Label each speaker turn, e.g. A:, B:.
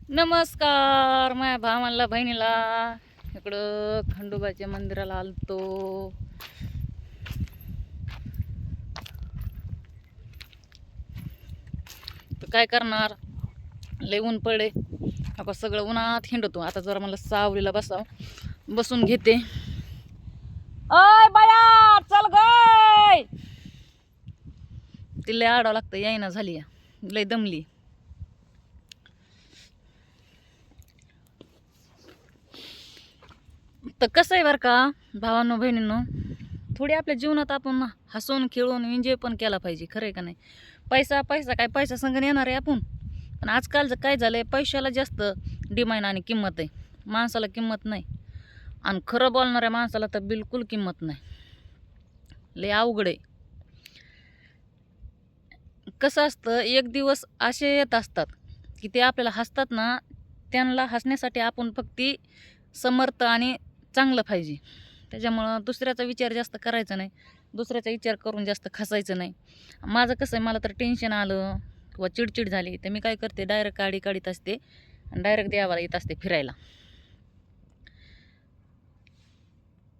A: नमस्कार माझ्या भावाला बहिणीला. इकडं खंडोबाच्या मंदिराला आलतो. तर काय करणार, लय ऊन पडे. आता सगळं उन्हात हिंडतो. आता जरा मला सावलीला बसून घेते. अय बाया चल गय, तिला आडावं लागतं. यायना झाली, लय दमली. तर कसं आहे बरं का भावांनो बहिणींनो, थोडी आपल्या जीवनात आपण हसून खेळून एन्जॉय पण केला पाहिजे. खरं आहे का नाही? पैसा काय पैसा संग येणार आहे आपण. पण आजकालचं काय झालं आहे, पैशाला जास्त डिमांड आणि किंमत आहे. माणसाला किंमत नाही. आणि खरं बोलणाऱ्या माणसाला तर बिलकुल किंमत नाही. लय अवघड आहे. कसं असतं, एक दिवस असे येत असतात की ते आपल्याला हसतात ना, त्यांना हसण्यासाठी आपण फक्त समर्थ आणि चांगलं पाहिजे. त्याच्यामुळं दुसऱ्याचा विचार जास्त करायचा नाही. दुसऱ्याचा विचार करून जास्त खसायचं नाही. माझं कसं आहे, मला तर टेन्शन आलं किंवा चिडचिड झाली तर मी काय करते, डायरेक्ट गाडी काढीत असते आणि डायरेक्ट देवाला येत असते फिरायला.